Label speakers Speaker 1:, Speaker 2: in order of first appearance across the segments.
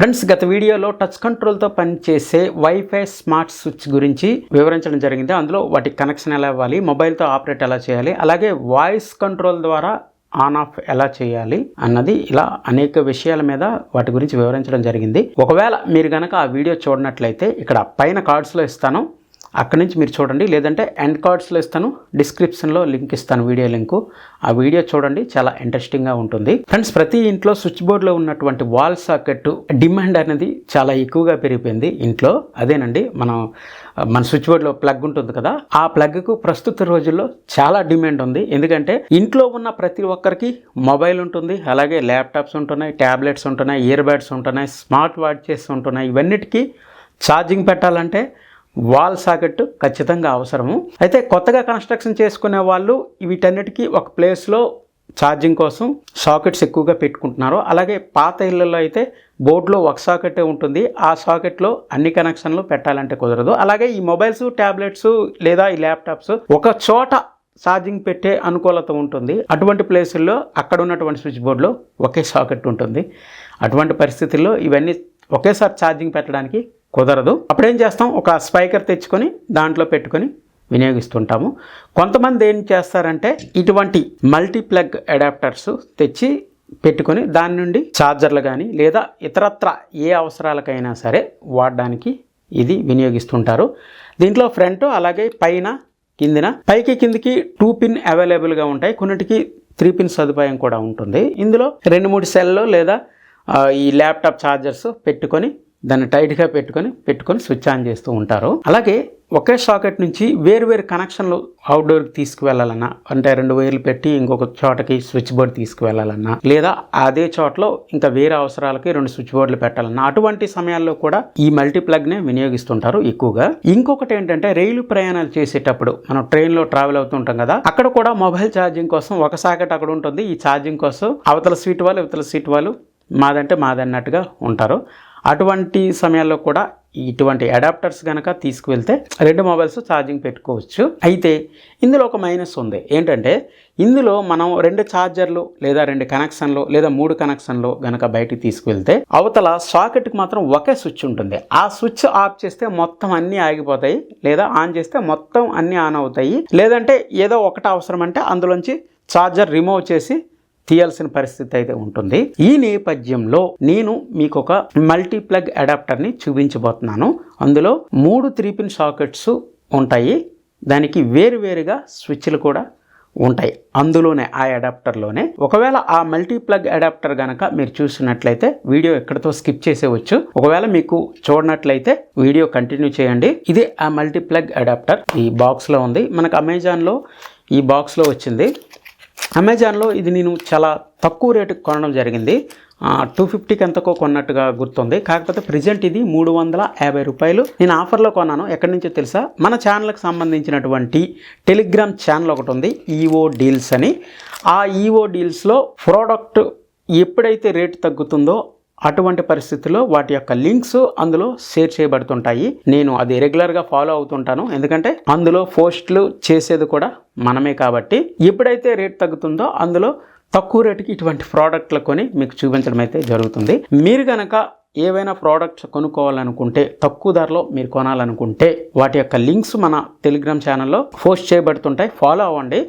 Speaker 1: Friends, గత వీడియోలో touch కంట్రోల్తో పనిచేసే వైఫై స్మార్ట్ స్విచ్ గురించి వివరించడం జరిగింది. అందులో వాటి కనెక్షన్ ఎలా ఇవ్వాలి, మొబైల్తో ఆపరేట్ ఎలా చేయాలి, అలాగే వాయిస్ కంట్రోల్ ద్వారా ఆన్ ఆఫ్ ఎలా చేయాలి అన్నది, ఇలా అనేక విషయాల మీద వాటి గురించి వివరించడం జరిగింది. ఒకవేళ మీరు కనుక ఆ వీడియో చూడనట్లయితే ఇక్కడ పైన కార్డ్స్లో ఇస్తాను, అక్కడి నుంచి మీరు చూడండి. లేదంటే ఎండ్ కార్డ్స్లో ఇస్తాను, డిస్క్రిప్షన్లో లింక్ ఇస్తాను, వీడియో లింకు. ఆ వీడియో చూడండి, చాలా ఇంట్రెస్టింగ్గా ఉంటుంది. ఫ్రెండ్స్, ప్రతి ఇంట్లో స్విచ్ బోర్డ్లో ఉన్నటువంటి వాల్ సాకెట్ డిమాండ్ అనేది చాలా ఎక్కువగా పెరిగిపోయింది ఇంట్లో. అదేనండి, మన స్విచ్ బోర్డ్లో ప్లగ్ ఉంటుంది కదా, ఆ ప్లగ్కు ప్రస్తుత రోజుల్లో చాలా డిమాండ్ ఉంది. ఎందుకంటే ఇంట్లో ఉన్న ప్రతి ఒక్కరికి మొబైల్ ఉంటుంది, అలాగే ల్యాప్టాప్స్ ఉంటున్నాయి, ట్యాబ్లెట్స్ ఉంటున్నాయి, ఇయర్ బడ్స్ ఉంటున్నాయి, స్మార్ట్ వాచెస్ ఉంటున్నాయి. ఇవన్నిటికీ ఛార్జింగ్ పెట్టాలంటే వాల్ సాకెట్ ఖచ్చితంగా అవసరము. అయితే కొత్తగా కన్స్ట్రక్షన్ చేసుకునే వాళ్ళు వీటన్నిటికీ ఒక ప్లేస్లో ఛార్జింగ్ కోసం సాకెట్స్ ఎక్కువగా పెట్టుకుంటున్నారు. అలాగే పాత ఇళ్ళల్లో అయితే బోర్డులో ఒక సాకెటే ఉంటుంది, ఆ సాకెట్లో అన్ని కనెక్షన్లు పెట్టాలంటే కుదరదు. అలాగే ఈ మొబైల్స్, ట్యాబ్లెట్స్ లేదా ఈ ల్యాప్టాప్స్ ఒక చోట ఛార్జింగ్ పెట్టే అనుకూలత ఉంటుంది. అటువంటి ప్లేసుల్లో అక్కడ ఉన్నటువంటి స్విచ్ బోర్డులో ఒకే సాకెట్ ఉంటుంది. అటువంటి పరిస్థితుల్లో ఇవన్నీ ఒకేసారి ఛార్జింగ్ పెట్టడానికి కుదరదు. అప్పుడేం చేస్తాం, ఒక స్పైకర్ తెచ్చుకొని దాంట్లో పెట్టుకొని వినియోగిస్తుంటాము. కొంతమంది ఏం చేస్తారంటే ఇటువంటి మల్టీప్లగ్ అడాప్టర్స్ తెచ్చి పెట్టుకొని దాని నుండి ఛార్జర్లు కానీ లేదా ఇతరత్ర ఏ అవసరాలకైనా సరే వాడడానికి ఇది వినియోగిస్తుంటారు. దీంట్లో ఫ్రంట్ అలాగే పైన కిందిన, పైకి కిందికి 2 పిన్ అవైలబుల్గా ఉంటాయి, కొన్నిటికి 3 పిన్ సదుపాయం కూడా ఉంటుంది. ఇందులో 2-3 సెల్లో లేదా ఈ ల్యాప్టాప్ ఛార్జర్స్ పెట్టుకొని దాన్ని టైట్గా పెట్టుకొని స్విచ్ ఆన్ చేస్తూ ఉంటారు. అలాగే ఒకే సాకెట్ నుంచి వేరు కనెక్షన్లు అవుట్డోర్కి తీసుకువెళ్ళాలన్నా, అంటే 2 వైర్లు పెట్టి ఇంకొక చోటకి స్విచ్ బోర్డ్ తీసుకువెళ్ళాలన్నా, లేదా అదే చోటలో ఇంకా వేరే అవసరాలకి 2 స్విచ్ బోర్డులు పెట్టాలన్నా, అటువంటి సమయాల్లో కూడా ఈ మల్టీప్లగ్నే వినియోగిస్తుంటారు ఎక్కువగా. ఇంకొకటి ఏంటంటే, రైలు ప్రయాణాలు చేసేటప్పుడు మనం ట్రైన్లో ట్రావెల్ అవుతుంటాం కదా, అక్కడ కూడా మొబైల్ ఛార్జింగ్ కోసం ఒక సాకెట్ అక్కడ ఉంటుంది. ఈ ఛార్జింగ్ కోసం అవతల సీట్ వాళ్ళు మాదంటే మాదన్నట్టుగా ఉంటారు. అటువంటి సమయాల్లో కూడా ఇటువంటి అడాప్టర్స్ కనుక తీసుకువెళ్తే 2 మొబైల్స్ ఛార్జింగ్ పెట్టుకోవచ్చు. అయితే ఇందులో ఒక మైనస్ ఉంది. ఏంటంటే, ఇందులో మనం 2 ఛార్జర్లు లేదా 2 కనెక్షన్లు లేదా 3 కనెక్షన్లు కనుక బయటికి తీసుకువెళ్తే అవతల సాకెట్కి మాత్రం ఒకే స్విచ్ ఉంటుంది. ఆ స్విచ్ ఆఫ్ చేస్తే మొత్తం అన్నీ ఆగిపోతాయి, లేదా ఆన్ చేస్తే మొత్తం అన్నీ ఆన్ అవుతాయి. లేదంటే ఏదో ఒకటి అవసరం అంటే అందులోంచి ఛార్జర్ రిమూవ్ చేసి తీయాల్సిన పరిస్థితి అయితే ఉంటుంది. ఈ నేపథ్యంలో నేను మీకు ఒక మల్టీప్లగ్ అడాప్టర్ని చూపించబోతున్నాను. అందులో 3 3 పిన్ సాకెట్స్ ఉంటాయి, దానికి వేరువేరుగా స్విచ్లు కూడా ఉంటాయి అందులోనే, ఆ అడాప్టర్లోనే. ఒకవేళ ఆ మల్టీప్లగ్ అడాప్టర్ కనుక మీరు చూసినట్లయితే వీడియో ఎక్కడితో స్కిప్ చేసేవచ్చు. ఒకవేళ మీకు చూడనట్లయితే వీడియో కంటిన్యూ చేయండి. ఇదే ఆ మల్టీప్లగ్ అడాప్టర్, ఈ బాక్స్లో ఉంది. మనకు అమెజాన్లో ఈ బాక్స్లో వచ్చింది. అమెజాన్లో ఇది నేను చాలా తక్కువ రేటుకి కొనడం జరిగింది. 250కి ఎంతకో కొన్నట్టుగా గుర్తుంది. కాకపోతే ప్రజెంట్ ఇది 350 రూపాయలు. నేను ఆఫర్లో కొన్నాను. ఎక్కడి నుంచో తెలుసా, మన ఛానల్కి సంబంధించినటువంటి టెలిగ్రామ్ ఛానల్ ఒకటి ఉంది, ఈఓ డీల్స్ అని. ఆ ఈఓ డీల్స్లో ప్రోడక్ట్ ఎప్పుడైతే రేటు తగ్గుతుందో అటువంటి పరిస్థితుల్లో వాటి యొక్క లింక్స్ అందులో షేర్ చేయబడుతుంటాయి. నేను అది రెగ్యులర్గా ఫాలో అవుతుంటాను, ఎందుకంటే అందులో పోస్టులు చేసేది కూడా మనమే కాబట్టి. ఎప్పుడైతే రేట్ తగ్గుతుందో అందులో తక్కువ రేటుకి ఇటువంటి ప్రోడక్ట్లు కొని మీకు చూపించడం అయితే జరుగుతుంది. మీరు కనుక ఏవైనా ప్రోడక్ట్స్ కొనుక్కోవాలనుకుంటే, తక్కువ ధరలో మీరు కొనాలనుకుంటే వాటి యొక్క లింక్స్ మన టెలిగ్రామ్ ఛానల్లో పోస్ట్ చేయబడుతుంటాయి, ఫాలో అవ్వండి.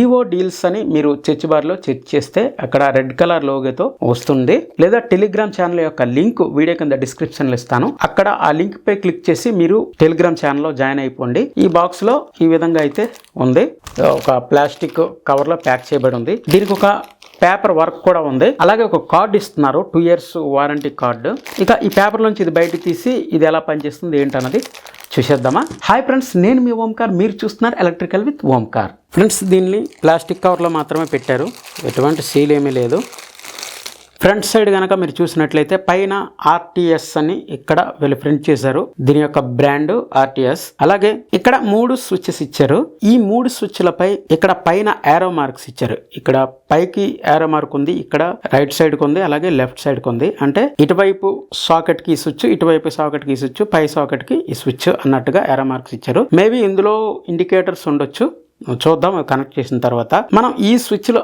Speaker 1: ఈఓ డీల్స్ అని మీరు సెర్చ్ బార్లో సెర్చ్ చేస్తే అక్కడ రెడ్ కలర్ లోగోతో వస్తుంది. లేదా టెలిగ్రామ్ ఛానల్ యొక్క లింక్ వీడియో కింద డిస్క్రిప్షన్లో ఇస్తాను, అక్కడ ఆ లింక్ పై క్లిక్ చేసి మీరు టెలిగ్రామ్ ఛానల్లో జాయిన్ అయిపోండి. ఈ బాక్స్లో ఈ విధంగా అయితే ఉంది, ఒక ప్లాస్టిక్ కవర్లో ప్యాక్ చేయబడి ఉంది. దీనికి ఒక పేపర్ వర్క్ కూడా ఉంది. అలాగే ఒక కార్డు ఇస్తున్నారు, 2 years వారంటీ కార్డు. ఇక ఈ పేపర్ నుంచి ఇది బయట తీసి ఇది ఎలా పనిచేస్తుంది ఏంటన్నది చూసేద్దామా. హాయ్ ఫ్రెండ్స్, నేను మీ ఓంకార్, మీరు చూస్తున్నారు ఎలక్ట్రికల్ విత్ ఓంకార్. ఫ్రెండ్స్, దీన్ని ప్లాస్టిక్ కవర్లో మాత్రమే పెట్టారు, ఎటువంటి సీల్ ఏమీ లేదు. ఫ్రంట్ సైడ్ కనుక మీరు చూసినట్లయితే పైన ఆర్టీఎస్ అని ఇక్కడ వీళ్ళు ప్రింట్ చేశారు, దీని యొక్క బ్రాండ్ ఆర్టీఎస్. అలాగే ఇక్కడ 3 స్విచ్చెస్ ఇచ్చారు. ఈ 3 స్విచ్లపై ఇక్కడ పైన యారో మార్క్స్ ఇచ్చారు. ఇక్కడ పైకి యారో మార్క్ ఉంది, ఇక్కడ రైట్ సైడ్ కు ఉంది, అలాగే లెఫ్ట్ సైడ్ కు ఉంది. అంటే ఇటువైపు సాకెట్ కి స్విచ్, ఇటువైపు సాకెట్ కి స్విచ్, పై సాకెట్ కి ఈ స్విచ్ అన్నట్టుగా యారో మార్క్స్ ఇచ్చారు. మేబీ ఇందులో ఇండికేటర్స్ ఉండొచ్చు, చూద్దాం కనెక్ట్ చేసిన తర్వాత. మనం ఈ స్విచ్లో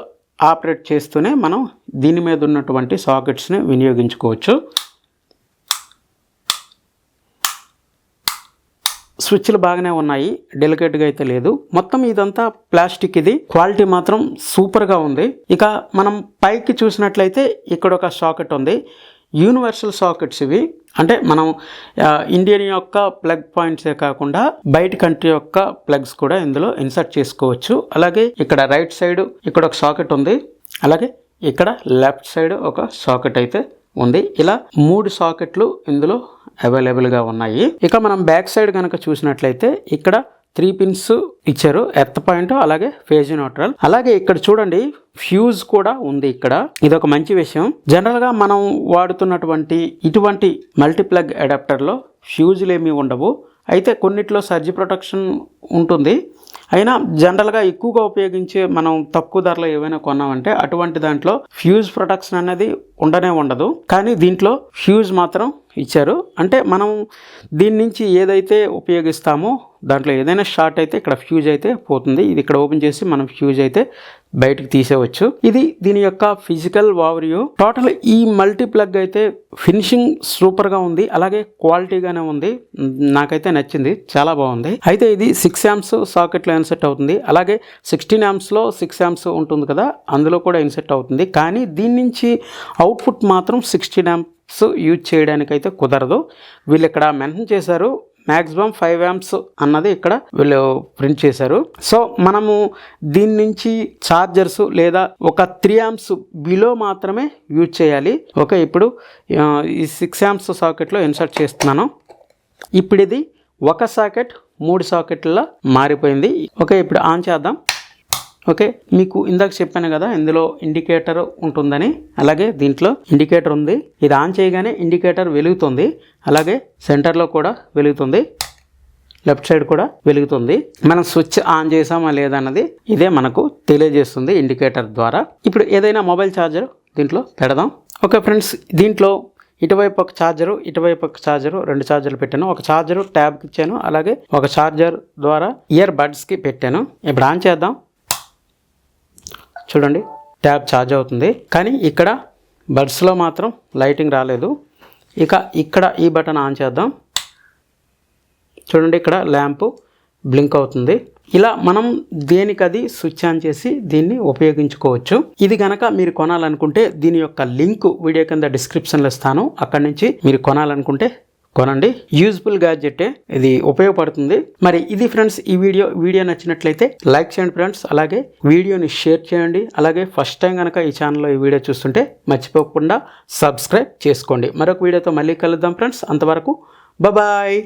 Speaker 1: ఆపరేట్ చేస్తూనే మనం దీని మీద ఉన్నటువంటి సాకెట్స్ని వినియోగించుకోవచ్చు. స్విచ్లు బాగానే ఉన్నాయి, డెలికేట్గా అయితే లేదు. మొత్తం ఇదంతా ప్లాస్టిక్, ఇది క్వాలిటీ మాత్రం సూపర్గా ఉంది. ఇక మనం పైకి చూసినట్లయితే ఇక్కడ ఒక సాకెట్ ఉంది. యూనివర్సల్ సాకెట్స్ ఇవి, అంటే మనం ఇండియన్ యొక్క ప్లగ్ పాయింట్సే కాకుండా బయట కంట్రీ యొక్క ప్లగ్స్ కూడా ఇందులో ఇన్సర్ట్ చేసుకోవచ్చు. అలాగే ఇక్కడ రైట్ సైడ్ ఇక్కడ ఒక సాకెట్ ఉంది, అలాగే ఇక్కడ లెఫ్ట్ సైడ్ ఒక సాకెట్ అయితే ఉంది. ఇలా 3 సాకెట్లు ఇందులో అవైలబుల్గా ఉన్నాయి. ఇక మనం బ్యాక్ సైడ్ కనుక చూసినట్లయితే ఇక్కడ 3 పిన్స్ ఇచ్చారు, ఎర్త్ పాయింట్ అలాగే ఫేజ్ న్యూట్రల్. అలాగే ఇక్కడ చూడండి ఫ్యూజ్ కూడా ఉంది. ఇక్కడ ఇది ఒక మంచి విషయం. జనరల్గా మనం వాడుతున్నటువంటి ఇటువంటి మల్టీప్లగ్ అడాప్టర్లో ఫ్యూజులు ఏమీ ఉండవు. అయితే కొన్నిట్లో సర్జీ ప్రొటెక్షన్ ఉంటుంది. అయినా జనరల్గా ఎక్కువగా ఉపయోగించే మనం తక్కువ ధరలో ఏవైనా కొన్నామంటే అటువంటి దాంట్లో ఫ్యూజ్ ప్రొటెక్షన్ అనేది ఉండదు. కానీ దీంట్లో ఫ్యూజ్ మాత్రం ఇచ్చారు. అంటే మనం దీని నుంచి ఏదైతే ఉపయోగిస్తామో దాంట్లో ఏదైనా షార్ట్ అయితే ఇక్కడ ఫ్యూజ్ అయితే పోతుంది. ఇది ఇక్కడ ఓపెన్ చేసి మనం ఫ్యూజ్ అయితే బయటకు తీసేవచ్చు. ఇది దీని యొక్క ఫిజికల్ ఓవర్వ్యూ. టోటల్ ఈ మల్టీప్లగ్ అయితే ఫినిషింగ్ సూపర్గా ఉంది, అలాగే క్వాలిటీగానే ఉంది. నాకైతే నచ్చింది, చాలా బాగుంది. అయితే ఇది 6 amps సాకెట్లో ఇన్సెట్ అవుతుంది. అలాగే 16 amps 6 amps ఉంటుంది కదా, అందులో కూడా ఇన్సెట్ అవుతుంది. కానీ దీని నుంచి అవుట్పుట్ మాత్రం 16 amps యూజ్ చేయడానికైతే కుదరదు. వీళ్ళు ఇక్కడ మెన్షన్ చేశారు మ్యాక్సిమం 5 amps అన్నది ఇక్కడ వీళ్ళు ప్రింట్ చేశారు. సో మనము దీని నుంచి ఛార్జర్స్ లేదా ఒక 3 amps బిలో మాత్రమే యూజ్ చేయాలి. ఓకే, ఇప్పుడు ఈ 6 amps సాకెట్లో ఇన్సర్ట్ చేస్తున్నాను. ఇప్పుడు ఇది ఒక సాకెట్ 3 సాకెట్లలో మారిపోయింది. ఓకే, ఇప్పుడు ఆన్ చేద్దాం. ఓకే, మీకు ఇందాక చెప్పాను కదా ఇందులో ఇండికేటర్ ఉంటుందని. అలాగే దీంట్లో ఇండికేటర్ ఉంది. ఇది ఆన్ చేయగానే ఇండికేటర్ వెలుగుతుంది. అలాగే సెంటర్లో కూడా వెలుగుతుంది, లెఫ్ట్ సైడ్ కూడా వెలుగుతుంది. మనం స్విచ్ ఆన్ చేసామా లేదా అన్నది ఇదే మనకు తెలియజేస్తుంది ఇండికేటర్ ద్వారా. ఇప్పుడు ఏదైనా మొబైల్ ఛార్జర్ దీంట్లో పెడదాం. ఓకే ఫ్రెండ్స్, దీంట్లో ఇటువైపు ఒక ఛార్జరు, ఇటువైపు ఒక ఛార్జరు, 2 ఛార్జర్లు పెట్టాను. ఒక ఛార్జరు ట్యాబ్కి ఇచ్చాను, అలాగే ఒక ఛార్జర్ ద్వారా ఇయర్ బడ్స్కి పెట్టాను. ఇప్పుడు ఆన్ చేద్దాం. చూడండి ట్యాబ్ ఛార్జ్ అవుతుంది, కానీ ఇక్కడ బడ్స్లో మాత్రం లైటింగ్ రాలేదు. ఇక ఇక్కడ ఈ బటన్ ఆన్ చేద్దాం. చూడండి ఇక్కడ ల్యాంపు బ్లింక్ అవుతుంది. ఇలా మనం దేనికది స్విచ్ ఆన్ చేసి దీన్ని ఉపయోగించుకోవచ్చు. ఇది కనుక మీరు కొనాలనుకుంటే దీని యొక్క లింక్ వీడియో కింద డిస్క్రిప్షన్లో ఇస్తాను. అక్కడి నుంచి మీరు కొనాలనుకుంటే కొనండి. యూజ్ఫుల్ గ్యాడ్జెటే, ఇది ఉపయోగపడుతుంది. మరి ఇది ఫ్రెండ్స్ ఈ వీడియో నచ్చినట్లయితే లైక్ చేయండి ఫ్రెండ్స్. అలాగే వీడియోని షేర్ చేయండి. అలాగే ఫస్ట్ టైం కనుక ఈ ఛానల్లో ఈ వీడియో చూస్తుంటే మర్చిపోకుండా సబ్స్క్రైబ్ చేసుకోండి. మరొక వీడియోతో మళ్ళీ కలుద్దాం ఫ్రెండ్స్. అంతవరకు బాయ్.